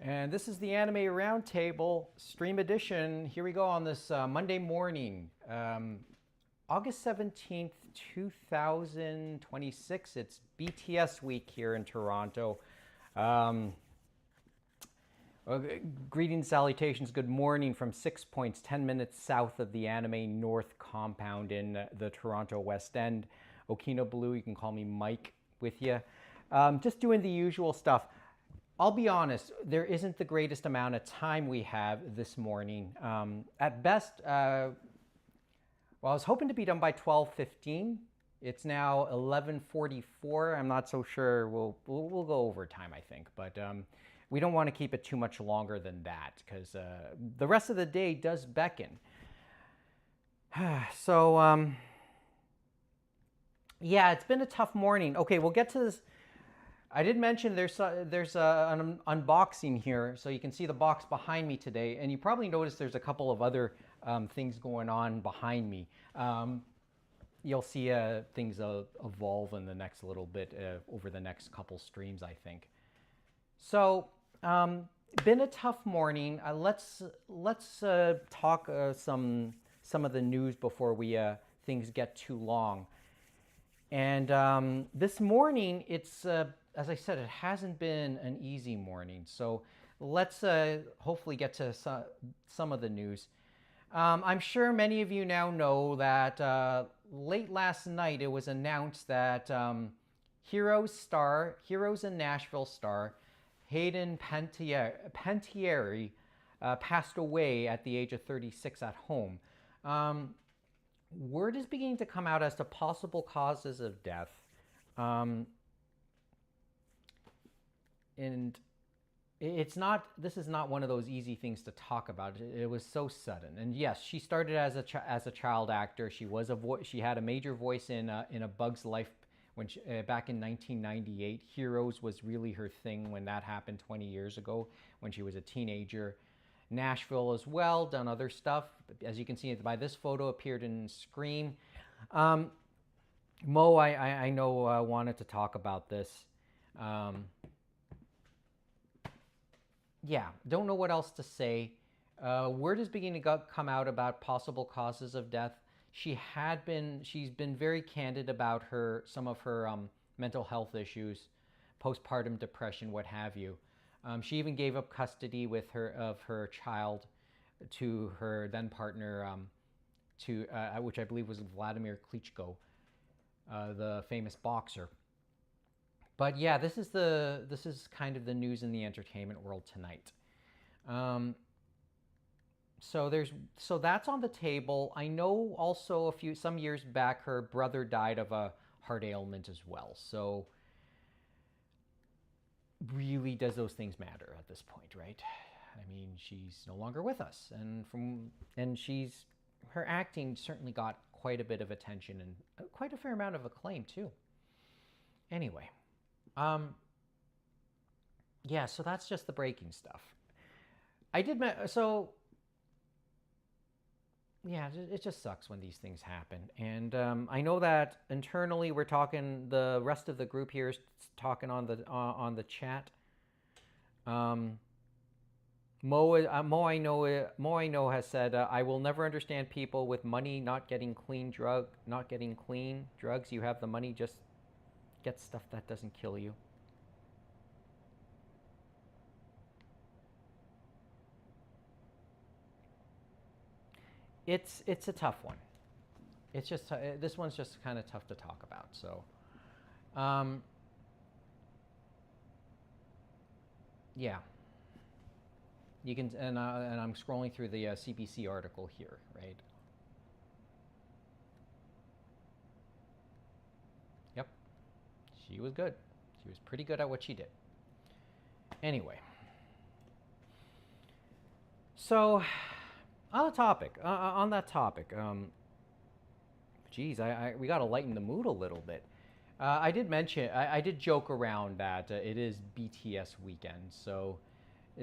And this is the Anime Roundtable Stream Edition. Here we go on this Monday morning, August 17th, 2026. It's BTS week here in Toronto. Um, Greetings, salutations, good morning from 6 Points, 10 minutes south of the Anime North compound in the Toronto West End. Okino Blue, you can call me Mike with you. Just doing the usual stuff. I'll be honest, there isn't the greatest amount of time we have this morning. At best, I was hoping to be done by 12:15. It's now 11:44. I'm not so sure. We'll go over time, I think, but we don't want to keep it too much longer than that because the rest of the day does beckon. So yeah, it's been a tough morning. Okay, we'll get to this. I did mention there's an unboxing here, so you can see the box behind me today, and you probably noticed there's a couple of other things going on behind me. You'll see things evolve in the next little bit over the next couple streams, I think. So, been a tough morning. Let's talk some of the news before we things get too long. And this morning, it's as I said, it hasn't been an easy morning. So let's hopefully get to some of the news. I'm sure many of you now know that late last night it was announced that Heroes in Nashville star Hayden Panettiere passed away at the age of 36 at home. Word is beginning to come out as to possible causes of death. And this is not one of those easy things to talk about. It was so sudden. And yes, she started as a child actor. She had a major voice in A Bug's Life when back in 1998. Heroes was really her thing when that happened 20 years ago when she was a teenager. Nashville as well, done other stuff. As you can see by this photo, appeared in Scream. Mo, I know wanted to talk about this. Yeah, don't know what else to say. Word is beginning to come out about possible causes of death. She's been very candid about some of her mental health issues, postpartum depression, what have you. She even gave up custody of her child to her then partner, which I believe was Vladimir Klitschko, the famous boxer. But yeah, this is kind of the news in the entertainment world tonight. So that's on the table. I know also some years back her brother died of a heart ailment as well. So really, does those things matter at this point, right? I mean, she's no longer with us, and her acting certainly got quite a bit of attention and quite a fair amount of acclaim too. Anyway. Yeah, so that's just the breaking stuff. So yeah, it just sucks when these things happen. And I know that internally we're talking, the rest of the group here is talking on the chat. Mo I know has said, I will never understand people with money not getting clean drugs. You have the money, just get stuff that doesn't kill you. It's a tough one. It's just this one's just kind of tough to talk about. So, yeah, you can, and I'm scrolling through the CBC article here, right? Yep, she was good. She was pretty good at what she did. Anyway, so on that topic, geez, we got to lighten the mood a little bit. I did joke around that it is BTS weekend, so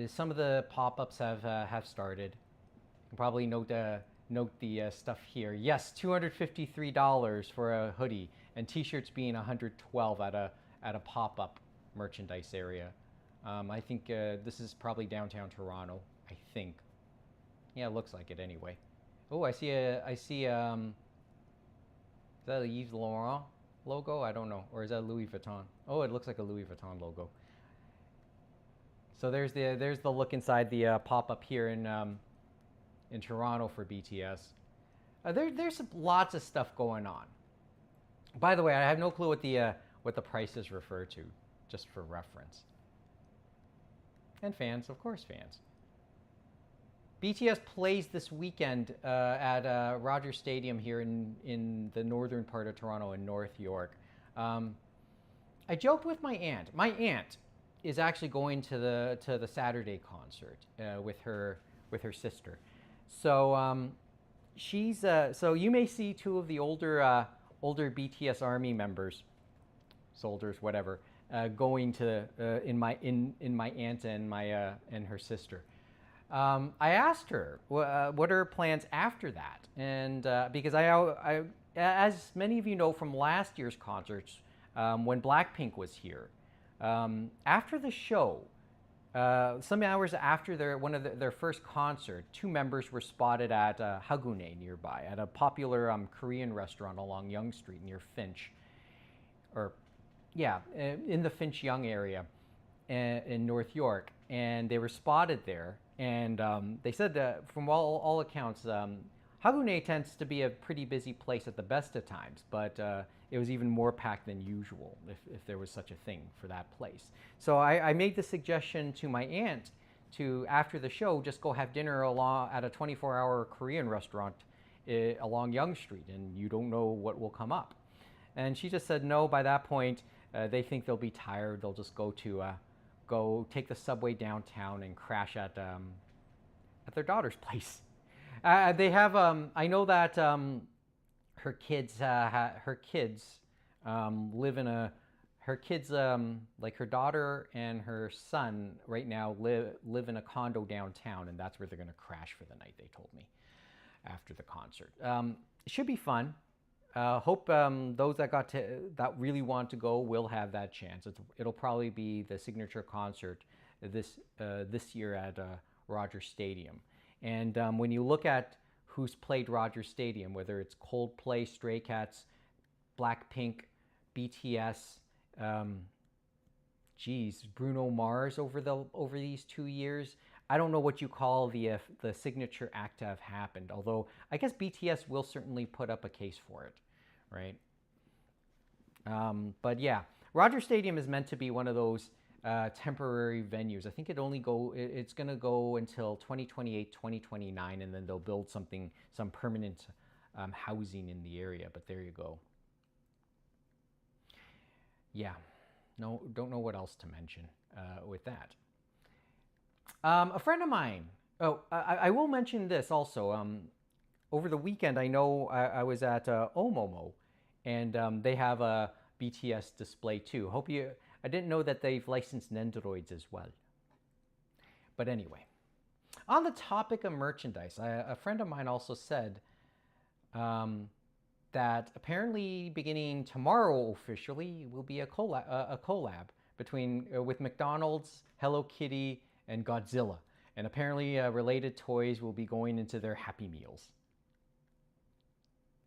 some of the pop-ups have started. You can probably note the stuff here. Yes, $253 for a hoodie, and T-shirts being $112 at a pop-up merchandise area. I think this is probably downtown Toronto. I think. Yeah, it looks like it anyway. Oh, I see. Is that a Yves Laurent logo? I don't know. Or is that Louis Vuitton? Oh, it looks like a Louis Vuitton logo. So there's the look inside the pop-up here in Toronto for BTS. There's lots of stuff going on. By the way, I have no clue what the prices refer to, just for reference. And fans, of course, fans. BTS plays this weekend at Rogers Stadium here in the northern part of Toronto in North York. I joked with my aunt. My aunt is actually going to the Saturday concert with her sister. So so you may see two of the older BTS Army members, soldiers, whatever, going to in my aunt and and her sister. I asked her what are her plans after that, and because I, as many of you know from last year's concerts, when Blackpink was here, after the show, some hours after their first concert, two members were spotted at Hagune nearby, at a popular Korean restaurant along Yonge Street near Finch, or yeah, in the Finch Yonge area in North York, and they were spotted there. And they said that from all accounts, Hagune tends to be a pretty busy place at the best of times, but it was even more packed than usual, if there was such a thing for that place. So I made the suggestion to my aunt to, after the show, just go have dinner at a 24-hour Korean restaurant along Yonge Street, and you don't know what will come up. And she just said no. By that point, they think they'll be tired. They'll just go take the subway downtown and crash at their daughter's place. They have. I know that her kids live in a. Her kids, like her daughter and her son, right now live in a condo downtown, and that's where they're going to crash for the night. They told me after the concert. It should be fun. Hope those that really want to go will have that chance. It'll probably be the signature concert this year at Rogers Stadium. And when you look at who's played Rogers Stadium, whether it's Coldplay, Stray Cats, Blackpink, BTS, Bruno Mars over these 2 years. I don't know what you call the signature act to have happened. Although I guess BTS will certainly put up a case for it, right? But yeah, Rogers Stadium is meant to be one of those temporary venues. I think it's going to go until 2028, 2029, and then they'll build some permanent housing in the area. But there you go. Yeah, no, don't know what else to mention with that. A friend of mine. Oh, I will mention this also. Over the weekend, I know I was at Omomo, and they have a BTS display too. I didn't know that they've licensed Nendoroids as well. But anyway, on the topic of merchandise, a friend of mine also said that apparently beginning tomorrow officially will be a collab with McDonald's, Hello Kitty, and Godzilla. And apparently related toys will be going into their Happy Meals.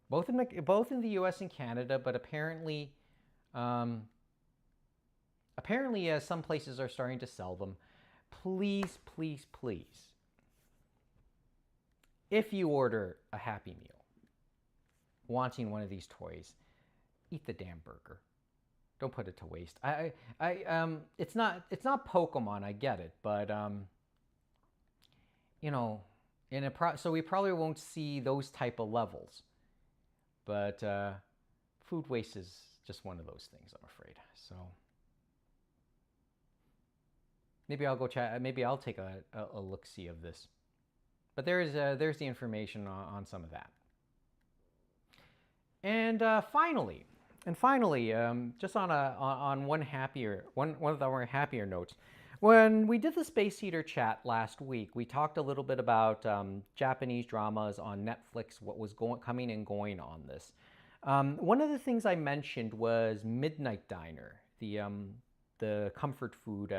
Both in the US and Canada, but apparently some places are starting to sell them. Please, please, please, if you order a Happy Meal wanting one of these toys, eat the damn burger. Don't put it to waste. It's not Pokemon, I get it, but you know, so we probably won't see those type of levels. But food waste is just one of those things, I'm afraid. So maybe I'll go chat. Maybe I'll take a look-see of this. But there's the information on some of that. And finally, just on one of our happier notes, when we did the Space Heater chat last week, we talked a little bit about Japanese dramas on Netflix, what was coming and going on this. One of the things I mentioned was Midnight Diner, the comfort food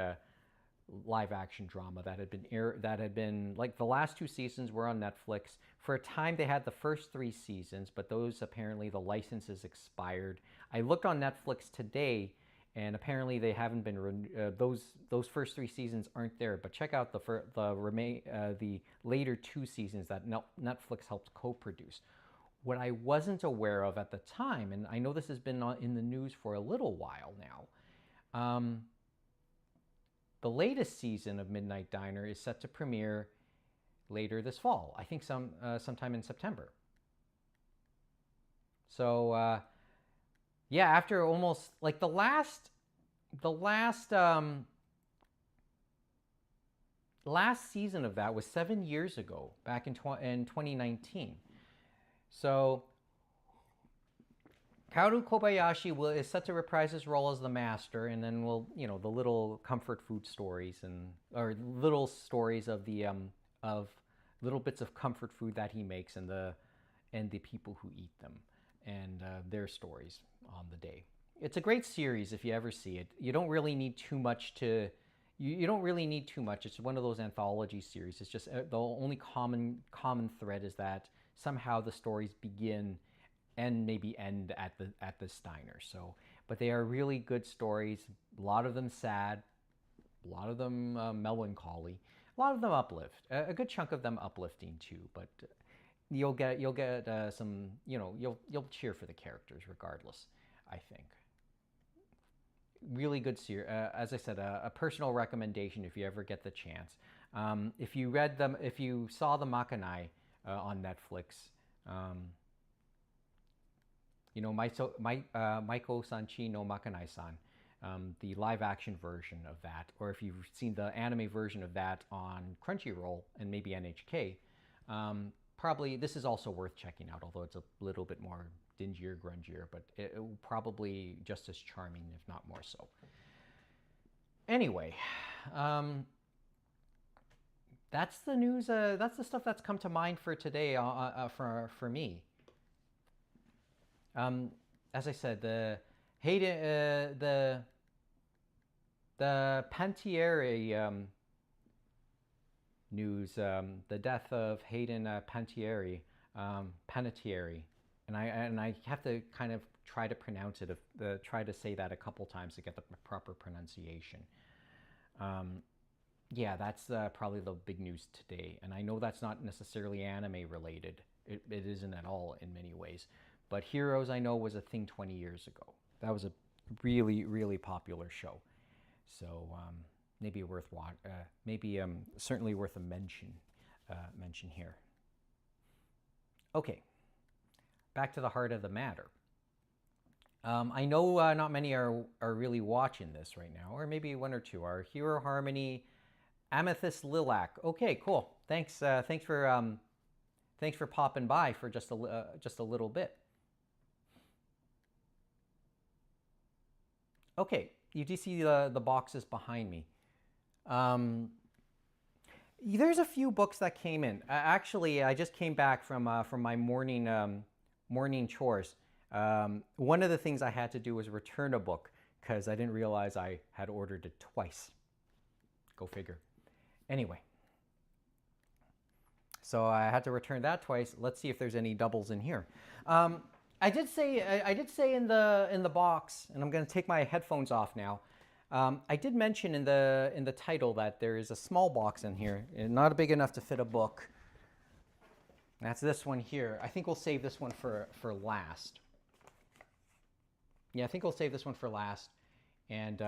live action drama that had been like the last 2 seasons were on Netflix. For a time they had the first 3 seasons, but those apparently the licenses expired. I looked on Netflix today, and apparently they haven't been those first 3 seasons aren't there. But check out the later 2 seasons that Netflix helped co-produce. What I wasn't aware of at the time, and I know this has been in the news for a little while now, the latest season of Midnight Diner is set to premiere later this fall. I think sometime in September. So yeah, after almost like the last season of that was 7 years ago, back in 2019. So Kaoru Kobayashi is set to reprise his role as the master, and then the little comfort food stories or little stories of the of little bits of comfort food that he makes and the people who eat them and their stories on the day. It's a great series if you ever see it. You don't really need too much to. You don't really need too much. It's one of those anthology series. It's just the only common thread is that somehow the stories begin and maybe end at the diner. So, but they are really good stories. A lot of them sad, a lot of them melancholy, a lot of them uplift. A good chunk of them uplifting too. But you'll get some. You'll cheer for the characters regardless, I think. Really good series. As I said, a personal recommendation if you ever get the chance. If you saw the Makanai on Netflix. Maiko Sanchi no Makanai-san, the live action version of that, or if you've seen the anime version of that on Crunchyroll and maybe NHK, probably this is also worth checking out, although it's a little bit more dingier, grungier, but it will probably just as charming, if not more so. Anyway, that's the news. That's the stuff that's come to mind for today for me. As I said, the Panettiere news, the death of Hayden Panettiere, and I have to kind of try to pronounce it, try to say that a couple times to get the proper pronunciation. Yeah, that's probably the big news today, and I know that's not necessarily anime related. It isn't at all in many ways. But Heroes, I know, was a thing 20 years ago. That was a really, really popular show. So maybe certainly worth a mention here. Okay, back to the heart of the matter. I know not many are really watching this right now, or maybe one or two are. Hero Harmony, Amethyst Lilac. Okay, cool. Thanks for popping by for just a little bit. Okay, you do see the boxes behind me. There's a few books that came in. Actually, I just came back from my morning chores. One of the things I had to do was return a book because I didn't realize I had ordered it twice. Go figure. Anyway, so I had to return that twice. Let's see if there's any doubles in here. I did say in the box, and I'm going to take my headphones off now. I did mention in the title that there is a small box in here, not big enough to fit a book. That's this one here. I think we'll save this one for last. Yeah, I think we'll save this one for last. And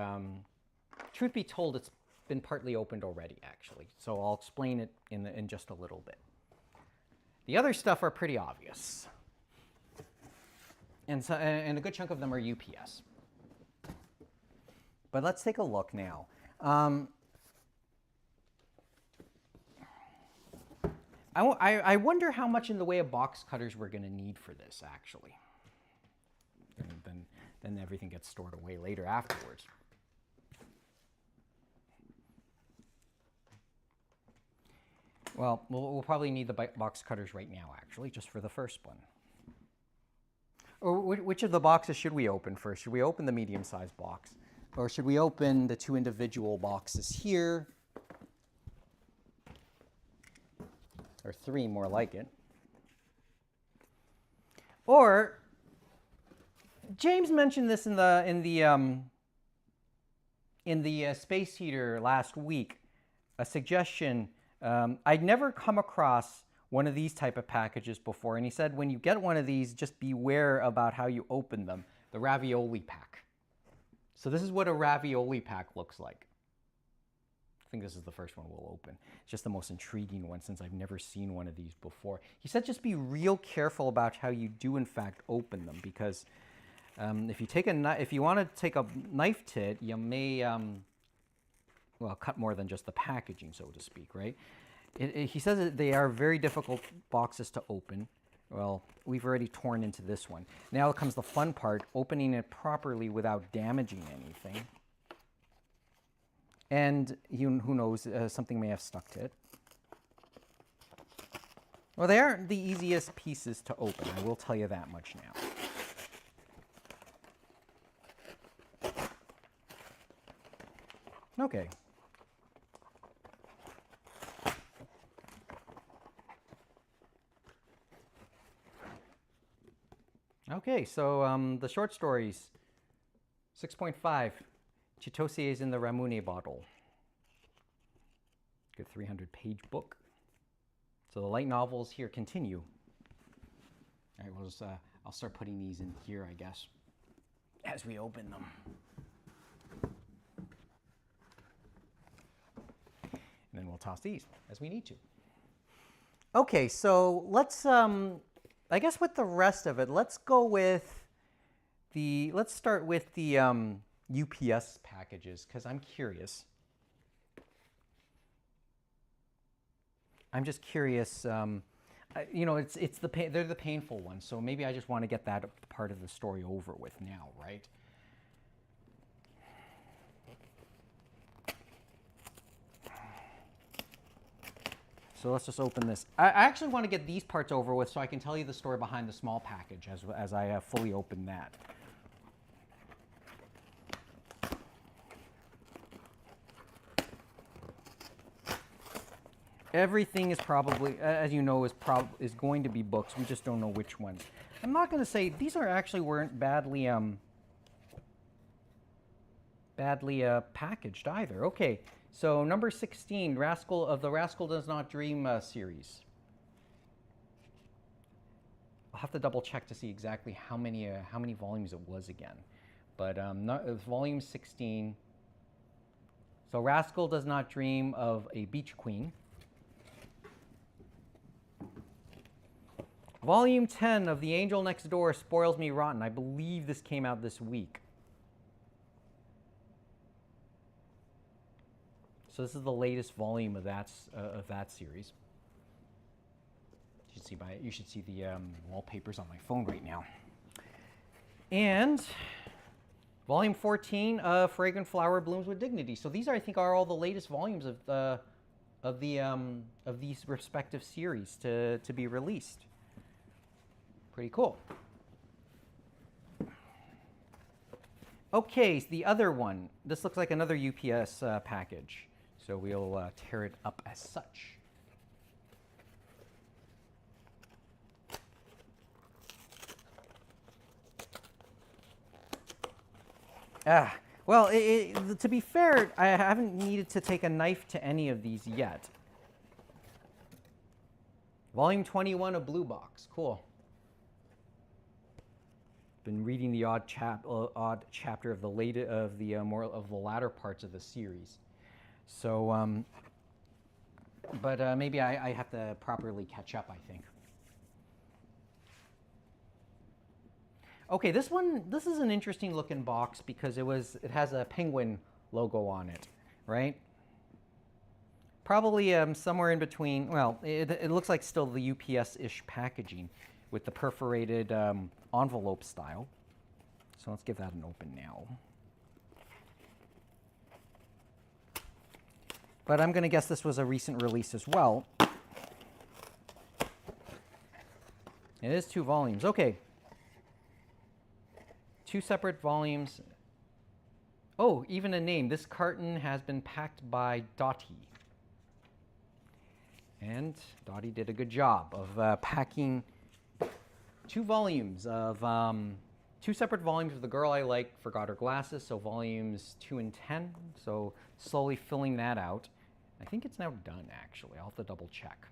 truth be told, it's been partly opened already, actually. So I'll explain it in just a little bit. The other stuff are pretty obvious. And a good chunk of them are UPS. But let's take a look now. I wonder how much in the way of box cutters we're going to need for this, actually. And then everything gets stored away later afterwards. Well, we'll probably need the box cutters right now, actually, just for the first one. Or which of the boxes should we open first? Should we open the medium-sized box? or should we open the two individual boxes here? Or three, more like it. Or James mentioned this in the space heater last week. A suggestion. I'd never come across one of these type of packages before, and he said when you get one of these, just beware about how you open them. The ravioli pack. So this is what a ravioli pack looks like. I think this is the first one we'll open. It's just the most intriguing one since I've never seen one of these before. He said just be real careful about how you do in fact open them, because if you want to take a knife to it, you may well cut more than just the packaging, so to speak, right? He says that they are very difficult boxes to open. Well, we've already torn into this one. Now comes the fun part, opening it properly without damaging anything. And who knows, something may have stuck to it. Well, they aren't the easiest pieces to open, I will tell you that much now. Okay. Okay, so the short stories, 6.5, Chitose is in the Ramune bottle. Good 300-page book. So the light novels here continue. All right, I'll start putting these in here, I guess, as we open them. And then we'll toss these as we need to. Okay, so let's, I guess with the rest of it, let's start with the UPS packages, because I'm curious. I'm just curious, you know, they're the painful ones, so maybe I just want to get that part of the story over with now, right? So let's just open this. I actually want to get these parts over with so I can tell you the story behind the small package as I fully open that. Everything is probably, as you know, is going to be books. We just don't know which ones. I'm not going to say these weren't badly packaged either. Okay, so number 16, Rascal of the Rascal Does Not Dream series. I'll have to double check to see exactly how many volumes it was again, but it was volume 16. So Rascal Does Not Dream of a Beach Queen. Volume 10 of The Angel Next Door Spoils Me Rotten. I believe this came out this week. So this is the latest volume of that series. You should see the wallpapers on my phone right now. And volume 14 of Fragrant Flower Blooms with Dignity. So these I think are all the latest volumes of these respective series to be released. Pretty cool. Okay, so the other one. This looks like another UPS package. So we'll tear it up as such. Well, to be fair, I haven't needed to take a knife to any of these yet. Volume 21 of Blue Box. Cool. Been reading the odd chapter of the latter parts of the series. So, but maybe I have to properly catch up, I think. Okay, this is an interesting looking box because it has a penguin logo on it, right? Probably somewhere in between. Well, it looks like still the UPS-ish packaging with the perforated envelope style. So let's give that an open now. But I'm going to guess this was a recent release as well. It is 2 volumes. Okay. 2 separate volumes. Oh, even a name. This carton has been packed by Dottie. And Dottie did a good job of packing two volumes of, two separate volumes of The Girl I Like Forgot Her Glasses, so volumes 2 and 10. So slowly filling that out. I think it's now done, actually. I'll have to double check.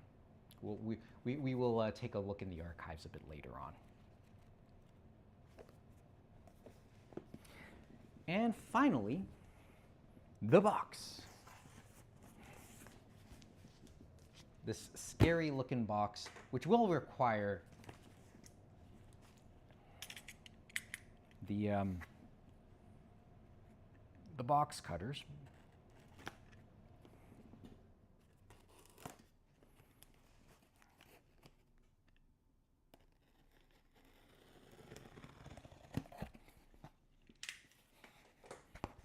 We will take a look in the archives a bit later on. And finally, the box. This scary looking box, which will require the box cutters.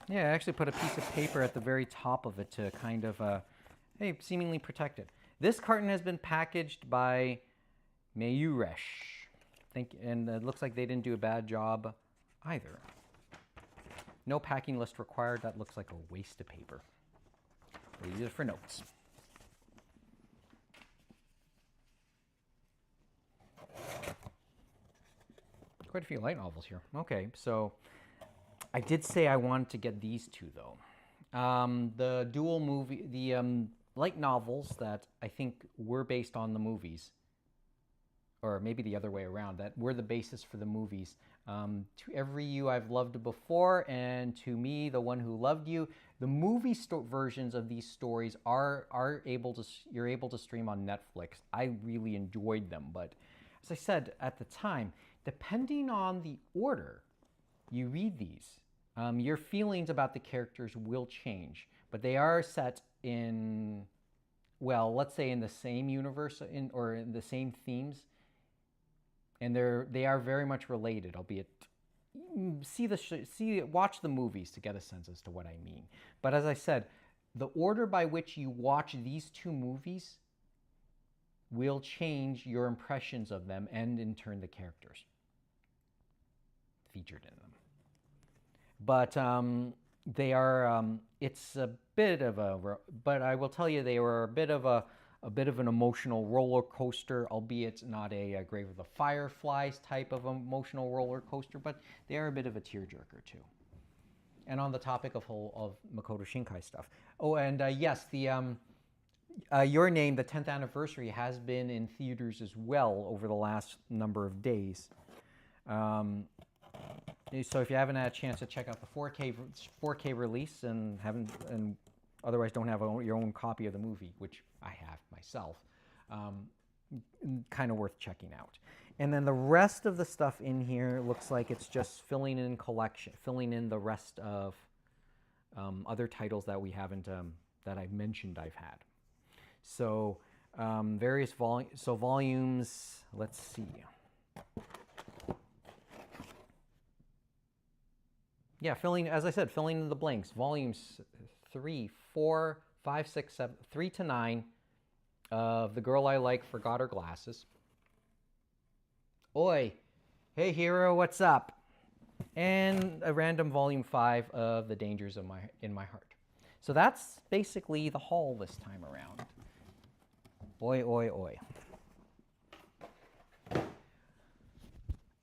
Yeah, I actually put a piece of paper at the very top of it to kind of, hey, seemingly protect it. This carton has been packaged by Mayuresh. And it looks like they didn't do a bad job either. No packing list required. That looks like a waste of paper. We'll use it for notes. Quite a few light novels here. Okay, so I did say I wanted to get these two though. The dual movie, the light novels that I think were based on the movies, or maybe the other way around, that were the basis for the movies. To Every You I've Loved Before, and To Me, The One Who Loved You. The movie versions of these stories are able to, you're able to stream on Netflix. I really enjoyed them, but as I said at the time, depending on the order you read these, your feelings about the characters will change, but they are set in, well, let's say in the same universe or in the same themes, and they are very much related, albeit watch the movies to get a sense as to what I mean. But as I said, the order by which you watch these two movies will change your impressions of them and in turn the characters featured in them. But they are, it's a bit of a, but I will tell you they were a bit of an emotional roller coaster, albeit not a Grave of the Fireflies type of emotional roller coaster, but they are a bit of a tearjerker too. And on the topic of Makoto Shinkai stuff. Oh, and yes, the Your Name, the 10th anniversary, has been in theaters as well over the last number of days. So if you haven't had a chance to check out the 4K release and otherwise don't have your own copy of the movie, which I have myself, kind of worth checking out. And then the rest of the stuff in here looks like it's just filling in the rest of other titles that we haven't, that I've mentioned I've had. So various volumes, let's see. Yeah, as I said, filling in the blanks. Volumes 3, 4, 5, 6, 7, 3 to 9 of The Girl I Like Forgot Her Glasses. Oi, hey hero, what's up? And a random volume 5 of The Dangers of in My Heart. So that's basically the haul this time around. Oi, oi, oi.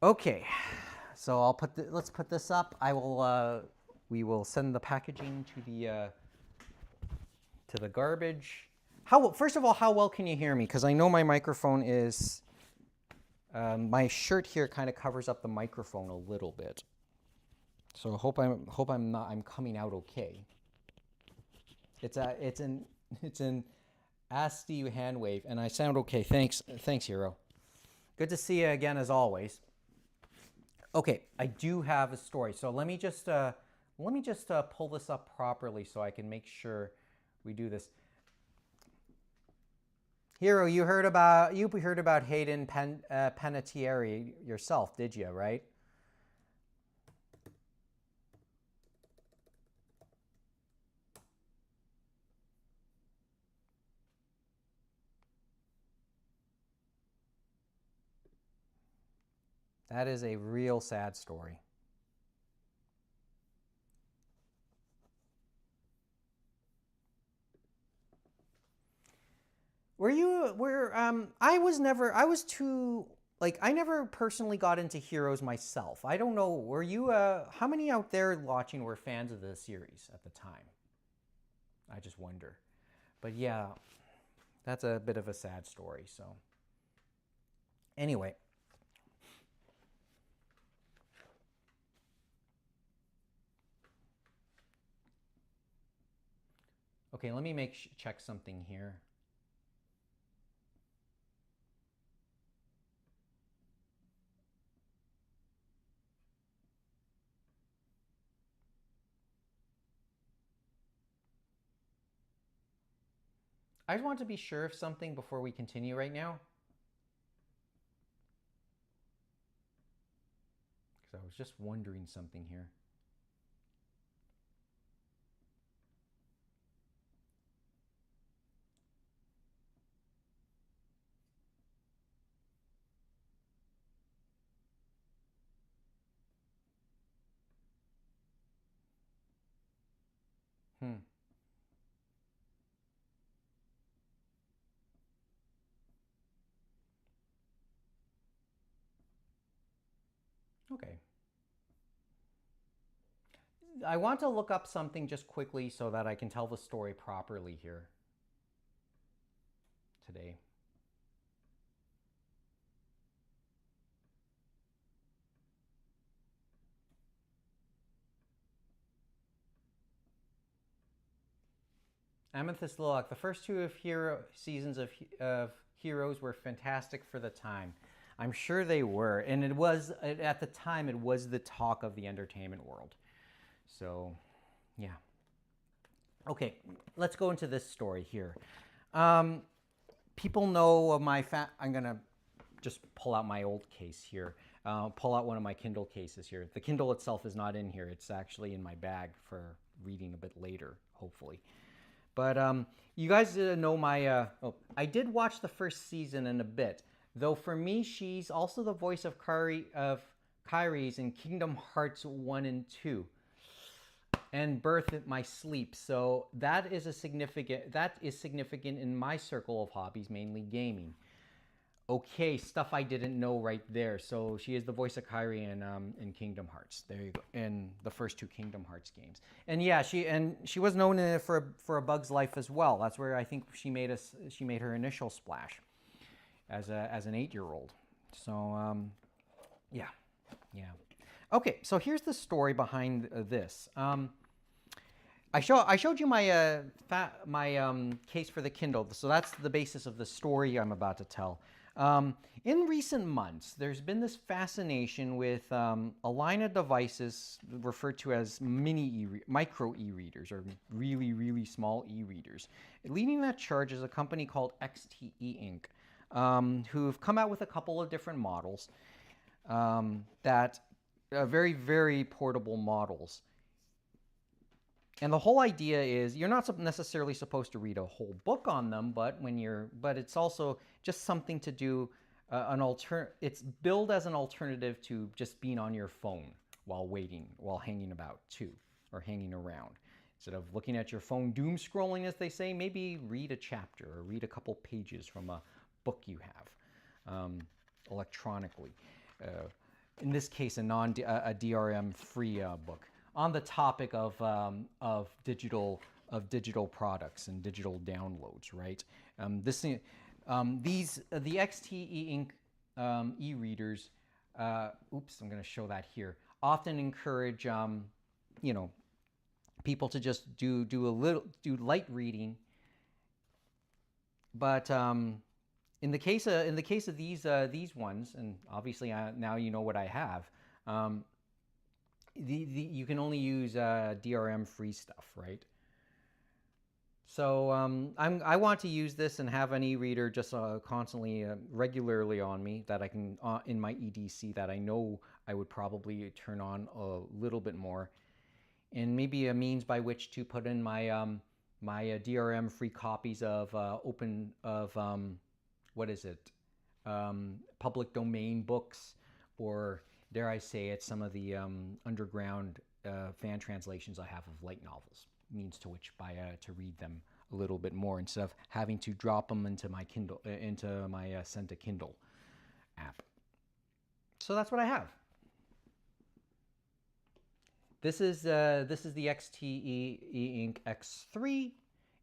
Okay. So let's put this up. We will send the packaging to the garbage. First of all, how well can you hear me? Because I know my microphone is, my shirt here kind of covers up the microphone a little bit. So I'm coming out okay. It's an Ask you hand wave, and I sound okay. Thanks, hero. Good to see you again as always. Okay, I do have a story. So let me just pull this up properly so I can make sure we do this. Hero, you heard about Hayden Panettiere yourself, did you? Right? That is a real sad story. I was never, I was too, like, I never personally got into Heroes myself. I don't know, were you, how many out there watching were fans of the series at the time? I just wonder. But yeah, that's a bit of a sad story, so. Anyway. Okay, let me check something here. I just want to be sure of something before we continue right now. Because I was just wondering something here. Hmm. Okay. I want to look up something just quickly so that I can tell the story properly here today. Amethyst Lilac. The first two seasons of Heroes were fantastic for the time. I'm sure they were, and it was at the time it was the talk of the entertainment world. So, yeah. Okay, let's go into this story here. People know of my I'm gonna just pull out my old case here. Pull out one of my Kindle cases here. The Kindle itself is not in here. It's actually in my bag for reading a bit later, hopefully. But you guys know my. I did watch the first season in a bit, though. For me, she's also the voice of Kyrie's in Kingdom Hearts 1 and 2, and Birth at My Sleep. So that is significant in my circle of hobbies, mainly gaming. Okay, stuff I didn't know right there. So she is the voice of Kyrie in Kingdom Hearts. There you go. In the first two Kingdom Hearts games. And yeah, she was known for A Bug's Life as well. That's where I think she made her initial splash as an 8-year-old. So yeah. Okay, so here's the story behind this. I showed you my case for the Kindle, so that's the basis of the story I'm about to tell. In recent months, there's been this fascination with a line of devices referred to as micro e-readers, or really, really small e-readers. Leading that charge is a company called XTE Inc., who've come out with a couple of different models that are very, very portable models. And the whole idea is you're not necessarily supposed to read a whole book on them, but it's also just something to do. It's billed as an alternative to just being on your phone while hanging about too, or hanging around. Instead of looking at your phone doom scrolling, as they say, maybe read a chapter or read a couple pages from a book you have electronically. In this case, a DRM-free book. On the topic of digital products and digital downloads, right? The XTE Inc. e-readers. Oops, I'm going to show that here. Often encourage people to just do light reading, but in the case of these ones, and obviously now you know what I have. You can only use DRM-free stuff, right? So I want to use this and have an e-reader just constantly, regularly on me that I can, in my EDC, that I know I would probably turn on a little bit more, and maybe a means by which to put in my my DRM-free copies of what is it? Public domain books, or dare I say it, some of the underground fan translations I have of light novels, means to which to read them a little bit more instead of having to drop them into my Kindle, into my Send to Kindle app. So that's what I have. This is the XT E-Ink X3.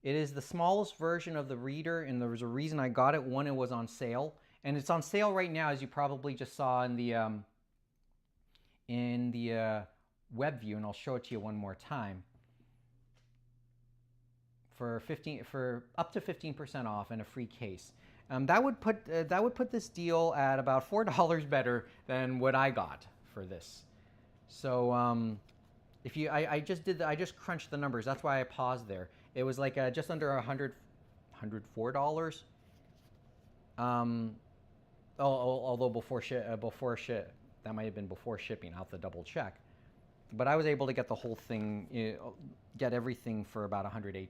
It is the smallest version of the reader, and there was a reason I got it. One, it was on sale, and it's on sale right now, as you probably just saw in the web view, and I'll show it to you one more time. For up to 15% off and a free case. That would put this deal at about $4 better than what I got for this. So if you, I just crunched the numbers. That's why I paused there. It was like just under $104. Although before that might have been before shipping. I'll have to double check. But I was able to get the whole thing, get everything for about $108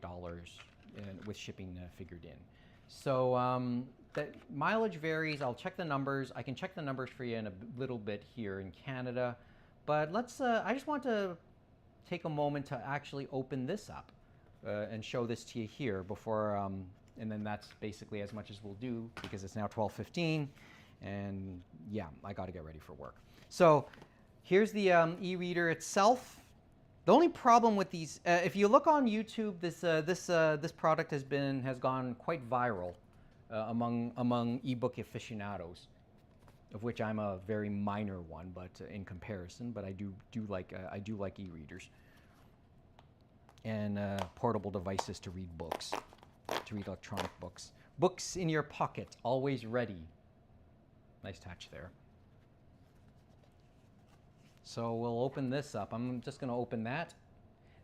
with shipping figured in. So the mileage varies. I'll check the numbers. I can check the numbers for you in a little bit here in Canada. But let's, I just want to take a moment to actually open this up and show this to you here before, and then that's basically as much as we'll do because it's now 12:15. And yeah, I got to get ready for work. So here's the e-reader itself. The only problem with these, if you look on YouTube, this product has gone quite viral among ebook aficionados, of which I'm a very minor one, but in comparison. But I do like e-readers and portable devices to read books, to read electronic books. Books in your pocket, always ready. Nice touch there. So we'll open this up. I'm just going to open that.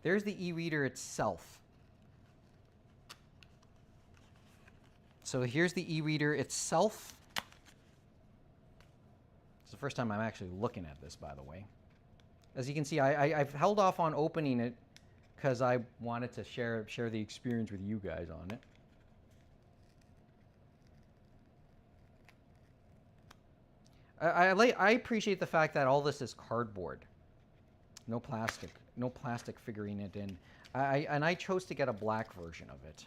There's the e-reader itself. So here's the e-reader itself. It's the first time I'm actually looking at this, by the way. As you can see, I've held off on opening it because I wanted to share the experience with you guys on it. I appreciate the fact that all this is cardboard, no plastic figuring it in. I chose to get a black version of it.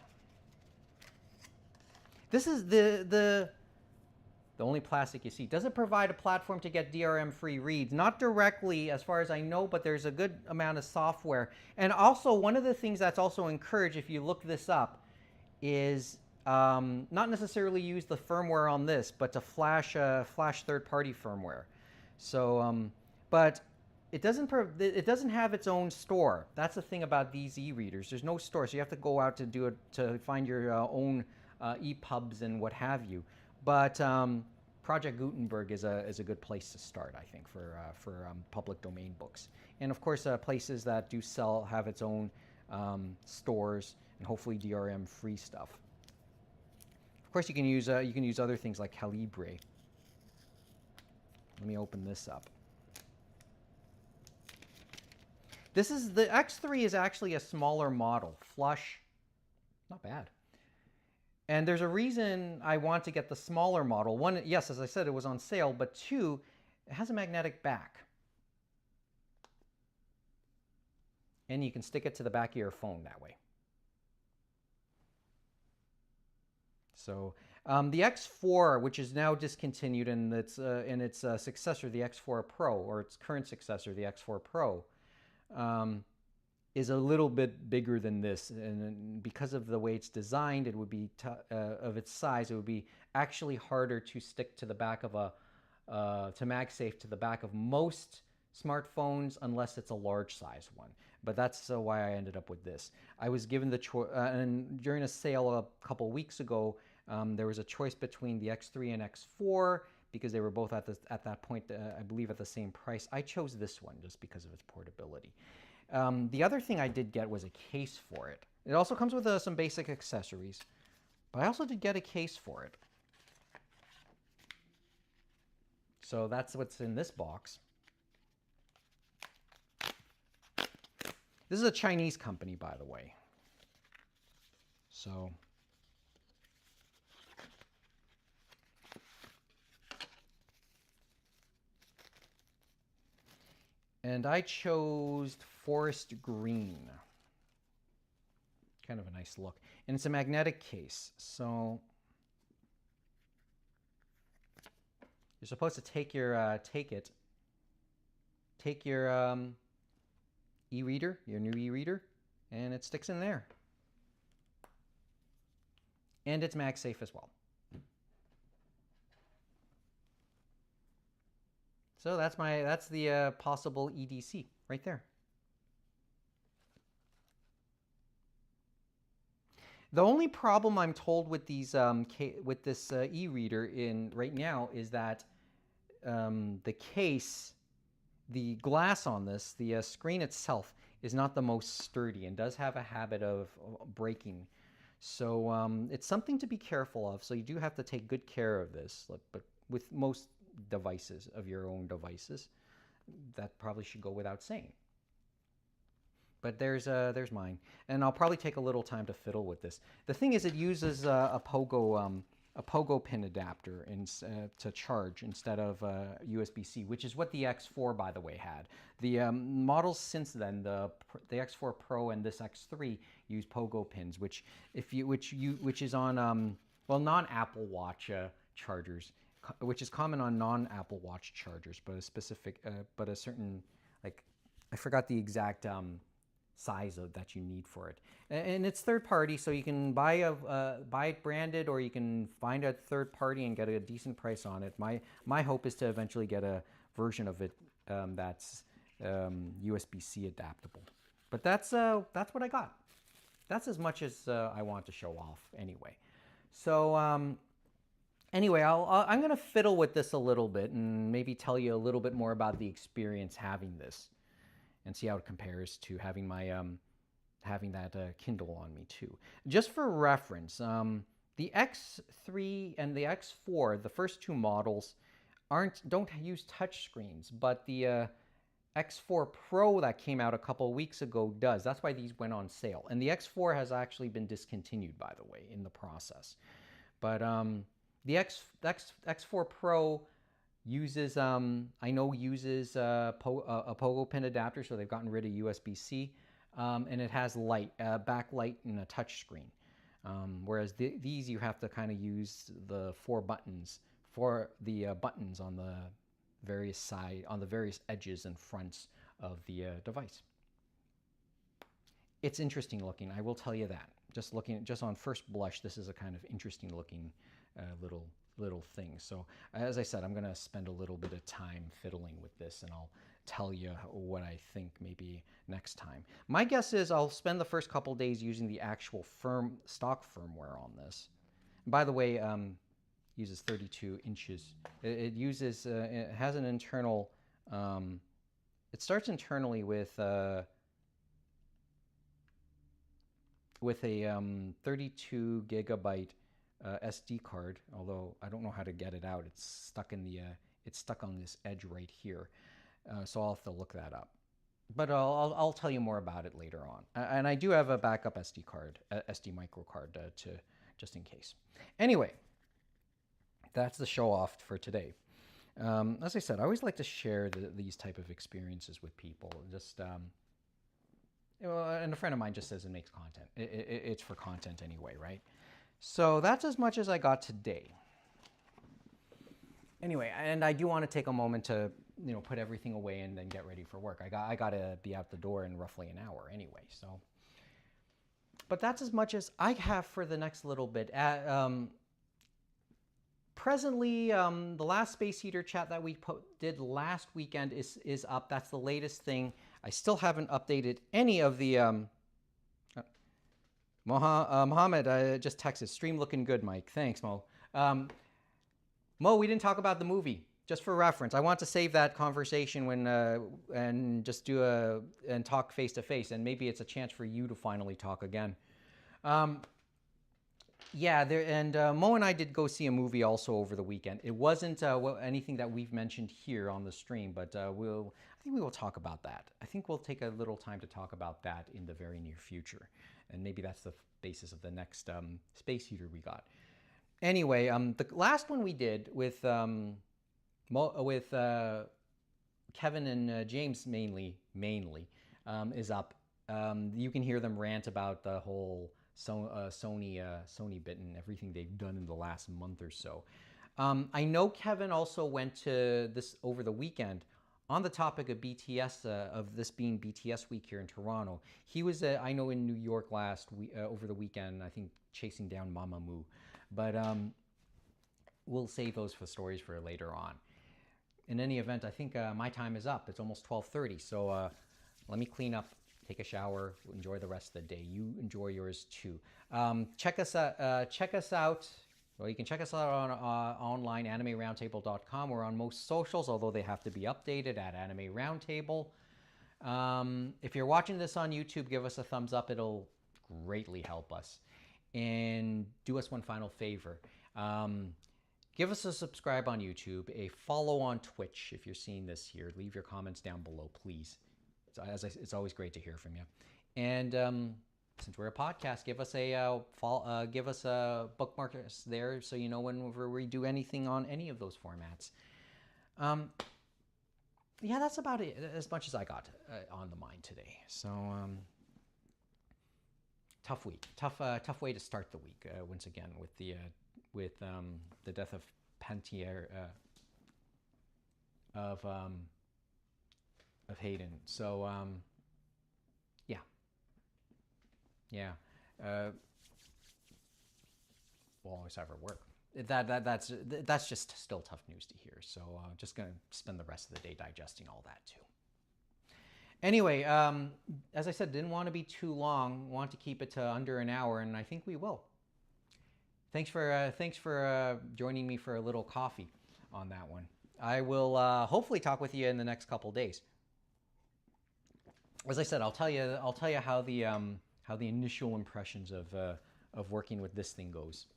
This is the only plastic you see. Does it provide a platform to get DRM-free reads? Not directly, as far as I know, but there's a good amount of software. And also, one of the things that's also encouraged, if you look this up, is not necessarily use the firmware on this, but to flash third-party firmware. So, but it doesn't have its own store. That's the thing about these e-readers. There's no store, so you have to go out to find your own EPUBs and what have you. But Project Gutenberg is a good place to start, I think, for public domain books. And of course, places that do have its own stores and hopefully DRM-free stuff. Of course, you can use other things like Calibre. Let me open this up. This is the X3 is actually a smaller model, flush, not bad. And there's a reason I want to get the smaller model. One, yes, as I said, it was on sale, but two, it has a magnetic back. And you can stick it to the back of your phone that way. So the X4, which is now discontinued, and its successor, the X4 Pro, or its current successor, the X4 Pro, is a little bit bigger than this, and because of the way it's designed, it would be of its size, it would be actually harder to stick to the back of to MagSafe to the back of most smartphones, unless it's a large size one. But that's why I ended up with this. I was given the choice, and during a sale a couple weeks ago, there was a choice between the X3 and X4 because they were both at that point, I believe, at the same price. I chose this one just because of its portability. The other thing I did get was a case for it. It also comes with some basic accessories, but I also did get a case for it. So that's what's in this box. This is a Chinese company, by the way. So and I chose forest green. kind of a nice look. And it's a magnetic case. So you're supposed to take your e-reader, your new e-reader, and it sticks in there. And it's MagSafe as well. So that's the possible EDC right there. The only problem I'm told with these with this e-reader in right now is that the case, the glass on this, the screen itself is not the most sturdy and does have a habit of breaking. So it's something to be careful of. So you do have to take good care of this. But with most devices of your own devices, that probably should go without saying. But there's mine, and I'll probably take a little time to fiddle with this. The thing is, it uses a pogo pin adapter to charge instead of USB-C, which is what the X4, by the way, had. The models since then, the X4 Pro and this X3 use pogo pins, which is on well, non-Apple Watch chargers, which is common on non-Apple Watch chargers, but a specific but a certain, like, I forgot the exact size that you need for it, and it's third party, so you can buy it branded, or you can find a third party and get a decent price on it. My hope is to eventually get a version of it that's USB-C adaptable. But that's what I got. That's as much as I want to show off anyway. So anyway, I'm gonna fiddle with this a little bit and maybe tell you a little bit more about the experience having this, and see how it compares to having my having that Kindle on me too. Just for reference, the X3 and the X4, the first two models, don't use touch screens, but the X4 Pro that came out a couple of weeks ago does. That's why these went on sale. And the X4 has actually been discontinued, by the way, in the process. But the X4 Pro uses, I know uses a pogo pin adapter, so they've gotten rid of USB-C, and it has light, backlight, and a touch screen. Whereas these, you have to kind of use the buttons on the various edges and fronts of the device. It's interesting looking, I will tell you that. Just on first blush, this is a kind of interesting looking little thing. So as I said, I'm going to spend a little bit of time fiddling with this, and I'll tell you what I think maybe next time. My guess is I'll spend the first couple days using the actual stock firmware on this. And by the way, uses 32 inches. It uses it has an internal. It starts internally with a 32 gigabyte SD card, although I don't know how to get it out. It's stuck in the it's stuck on this edge right here, so I'll have to look that up. But I'll tell you more about it later on. And I do have a backup SD card, SD micro card, to just in case. Anyway, that's the show off for today. As I said, I always like to share these type of experiences with people. Just and a friend of mine just says it makes content. It's for content anyway, right? So that's as much as I got today. Anyway, and I do want to take a moment to, put everything away and then get ready for work. I got to be out the door in roughly an hour anyway. So, but that's as much as I have for the next little bit. Presently, the last Space Heater chat that we did last weekend is up. That's the latest thing. I still haven't updated any of the. Mohammed just texted, stream looking good, Mike. Thanks, Mo. Mo, we didn't talk about the movie, just for reference. I want to save that conversation when and just talk face to face, and maybe it's a chance for you to finally talk again. Yeah, Mo and I did go see a movie also over the weekend. It wasn't anything that we've mentioned here on the stream, but I think we will talk about that. I think we'll take a little time to talk about that in the very near future. And maybe that's the basis of the next Space Heater we got. Anyway, the last one we did with Kevin and James mainly is up. You can hear them rant about the whole Sony bit and everything they've done in the last month or so. I know Kevin also went to this over the weekend on the topic of BTS, of this being BTS week here in Toronto. He was, I know, in New York last week, over the weekend, I think chasing down Mamamoo. But we'll save those for stories for later on. In any event, I think my time is up. It's almost 12:30, so let me clean up, take a shower, enjoy the rest of the day. You enjoy yours too. Check us out. Well, you can check us out on online, animeroundtable.com. We're on most socials, although they have to be updated at Anime Roundtable. If you're watching this on YouTube, give us a thumbs up. It'll greatly help us. And do us one final favor. Give us a subscribe on YouTube, a follow on Twitch if you're seeing this here. Leave your comments down below, please. It's always great to hear from you. And since we're a podcast, give us a bookmark us there so you know whenever we do anything on any of those formats. Yeah, that's about it. As much as I got on the mind today. So tough week, tough way to start the week. Once again, with the death of Pantier of Hayden. So yeah. We'll always have her work. That's just still tough news to hear. So just gonna spend the rest of the day digesting all that too. Anyway, as I said, didn't want to be too long. Want to keep it to under an hour, and I think we will. Thanks for joining me for a little coffee on that one. I will hopefully talk with you in the next couple days. As I said, I'll tell you how the initial impressions of working with this thing goes,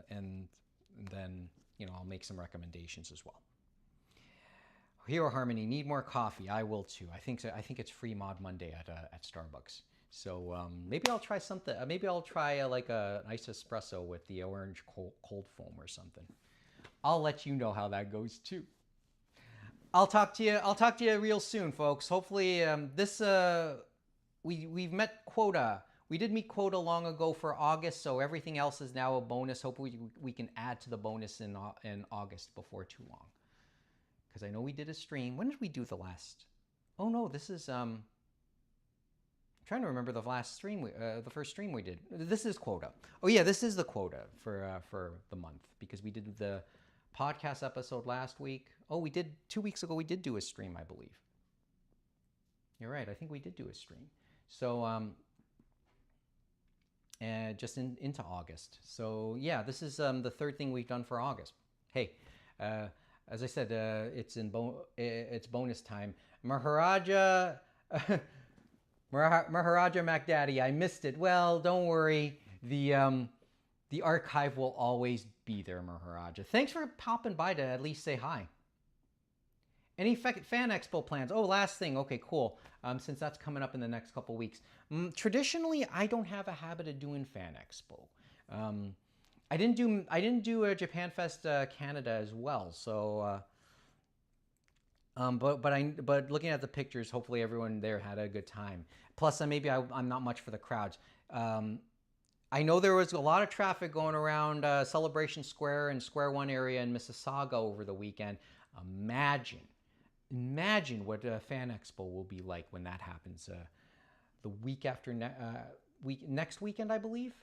and then I'll make some recommendations as well. Hero Harmony, need more coffee? I will too. I think so. I think it's Free Mod Monday at Starbucks. So maybe I'll try something. Maybe I'll try like a nice espresso with the orange cold foam or something. I'll let you know how that goes too. I'll talk to you real soon, folks. Hopefully we've met quota. We did meet quota long ago for August, so everything else is now a bonus. Hopefully we can add to the bonus in August before too long. Because I know we did a stream. When did we do the last? Oh no, this is I'm trying to remember the last stream the first stream we did. This is quota. Oh yeah, this is the quota for the month, because we did the podcast episode last week. Oh, we did 2 weeks ago. We did do a stream, I believe. You're right. I think we did do a stream. So just into August. So yeah, this is the third thing we've done for August. Hey, as I said, it's bonus time. Maharaja MacDaddy, I missed it. Well, don't worry. The archive will always be there, Maharaja. Thanks for popping by to at least say hi. Any fan expo plans? Oh, last thing. Okay, cool. Since that's coming up in the next couple weeks. Traditionally, I don't have a habit of doing fan expo. I didn't do a Japan Fest Canada as well. So, but looking at the pictures, hopefully everyone there had a good time. Plus, maybe I'm not much for the crowds. I know there was a lot of traffic going around Celebration Square and Square One area in Mississauga over the weekend. Imagine what a fan expo will be like when that happens. The week after next weekend, I believe.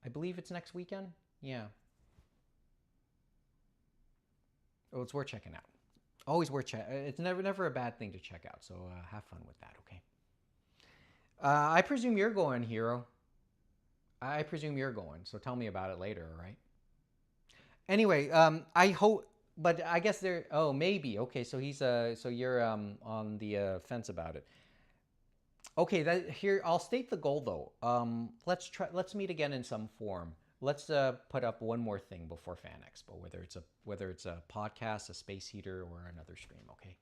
I believe it's next weekend. Yeah. Oh, it's worth checking out. Always worth checking. It's never a bad thing to check out. So have fun with that. Okay. I presume you're going, Hero. I presume you're going. So tell me about it later. All right. Anyway, I hope. But I guess there. Oh, maybe. Okay, so he's so you're on the fence about it. Okay, here I'll state the goal though. Let's meet again in some form. Let's put up one more thing before Fan Expo, whether it's a podcast, a space heater, or another stream. Okay,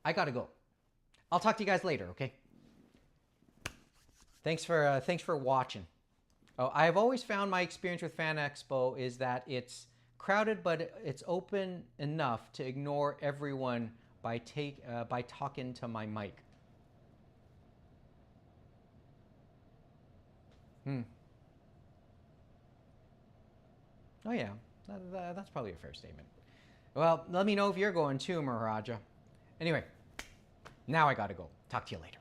I gotta go. I'll talk to you guys later. Okay. Thanks for watching. Oh, I've always found my experience with Fan Expo is that it's crowded, but it's open enough to ignore everyone by talking to my mic. Hmm. Oh yeah, that's probably a fair statement. Well, let me know if you're going too, Maharaja. Anyway, now I gotta go. Talk to you later.